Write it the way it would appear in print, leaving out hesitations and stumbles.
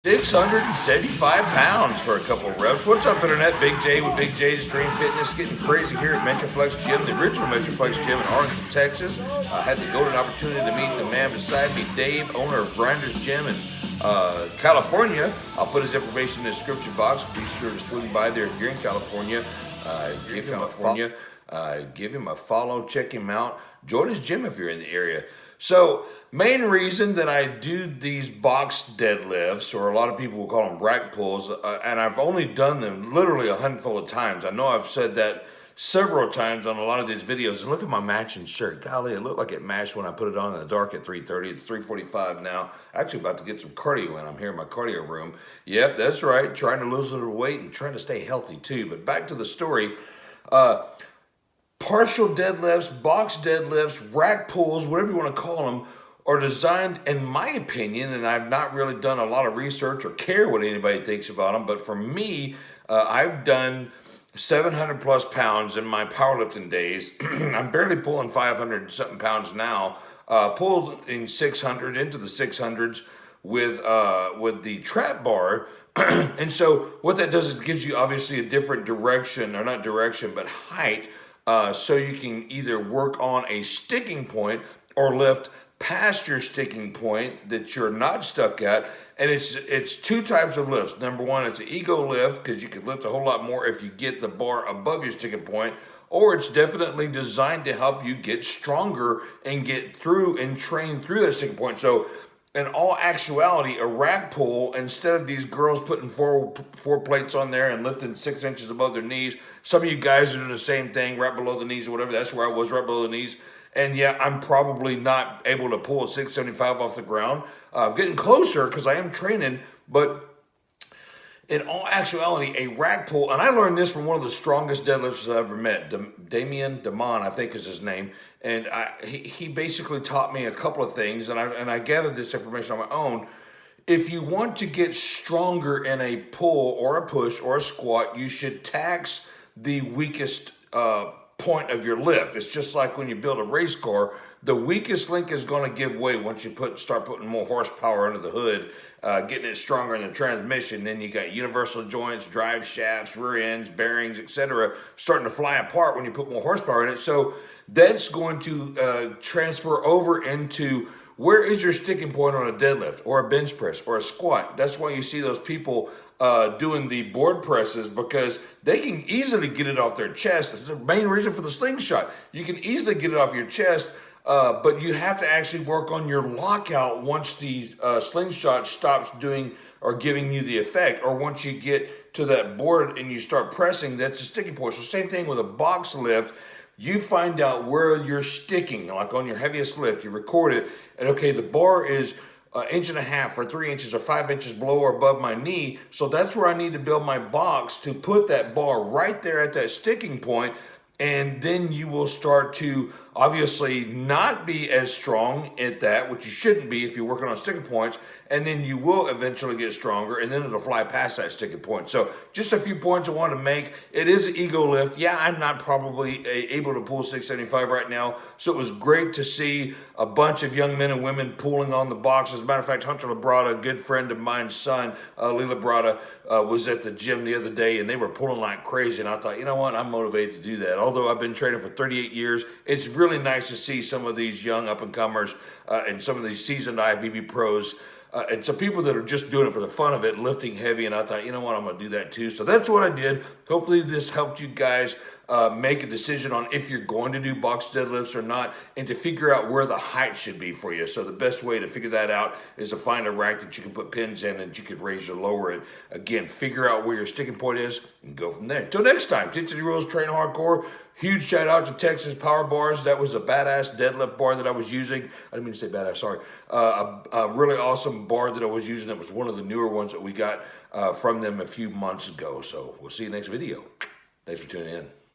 675 pounds for a couple of reps. What's up, Internet? Big J with BigJsExtremeFitness, getting crazy here at Metroflex Gym, the original Metroflex Gym in Arlington, Texas. I had the golden opportunity to meet the man beside me, Dave, owner of Grinders Gym in California. I'll put his information in the description box. Be sure to swing by there if you're in California. Give him a follow, check him out. Join his gym if you're in the area. So, main reason that I do these box deadlifts, or a lot of people will call them rack pulls, and I've only done them literally a handful of times. I know I've said that several times on a lot of these videos. And look at my matching shirt. Golly, it looked like it matched when I put it on in the dark at 3:30. It's 3:45 now. Actually about to get some cardio in. I'm here in my cardio room. Yep, that's right. Trying to lose a little weight and trying to stay healthy too. But back to the story. Partial deadlifts, box deadlifts, rack pulls, whatever you want to call them, are designed, in my opinion, and I've not really done a lot of research or care what anybody thinks about them, but for me, I've done 700 plus pounds in my powerlifting days. I'm barely pulling 500 something pounds now. Pulled in 600 into the 600s with the trap bar. And so what that does is it gives you obviously a different direction, or not direction, but height. So you can either work on a sticking point or lift past your sticking point that you're not stuck at. And it's two types of lifts. Number one, it's an ego lift, because you can lift a whole lot more if you get the bar above your sticking point, or it's definitely designed to help you get stronger and get through and train through that sticking point. So in all actuality, a rack pull, instead of these girls putting four plates on there and lifting 6 inches above their knees, some of you guys are doing the same thing, right below the knees or whatever. That's where I was, right below the knees. And yeah, I'm probably not able to pull a 675 off the ground. Getting closer because I am training, but in all actuality, a rack pull, and I learned this from one of the strongest deadlifters I've ever met, Damon, I think is his name, and he basically taught me a couple of things, and I gathered this information on my own. If you want to get stronger in a pull or a push or a squat, you should tax the weakest point of your lift. It's just like when you build a race car, the weakest link is going to give way once you start putting more horsepower under the hood, getting it stronger in the transmission. Then you got universal joints, drive shafts, rear ends, bearings, etc., starting to fly apart when you put more horsepower in it. So that's going to transfer over into where is your sticking point on a deadlift or a bench press or a squat. That's why you see those people doing the board presses, because they can easily get it off their chest. That's the main reason for the slingshot. You can easily get it off your chest, but you have to actually work on your lockout once the slingshot stops doing or giving you the effect, or once you get to that board and you start pressing, that's a sticking point. So same thing with a box lift. You find out where you're sticking, like on your heaviest lift, you record it, and okay, the bar is 1.5 inches or 3 inches or 5 inches below or above my knee. So that's where I need to build my box to put that bar right there at that sticking point. And then you will start to obviously not be as strong at that, which you shouldn't be if you're working on sticking points. And then you will eventually get stronger, and then it'll fly past that sticking point. So just a few points I want to make. It is an ego lift. Yeah, I'm not probably able to pull 675 right now. So it was great to see a bunch of young men and women pulling on the box. As a matter of fact, Hunter Labrada, a good friend of mine's son, Lee Labrada, was at the gym the other day, and they were pulling like crazy. And I thought, you know what, I'm motivated to do that. Although I've been training for 38 years, it's really nice to see some of these young up-and-comers and some of these seasoned IFBB pros and some people that are just doing it for the fun of it, lifting heavy. And I thought, you know what, I'm going to do that too. So that's what I did. Hopefully this helped you guys make a decision on if you're going to do box deadlifts or not, and to figure out where the height should be for you. So the best way to figure that out is to find a rack that you can put pins in and you could raise or lower it. Again, figure out where your sticking point is and go from there. Until next time, Teach the Rules, Train Hardcore. Huge shout out to Texas Power Bars. That was a badass deadlift bar that I was using. I didn't mean to say badass, sorry. A really awesome bar that I was using. That was one of the newer ones that we got from them a few months ago. So we'll see you next video. Thanks for tuning in.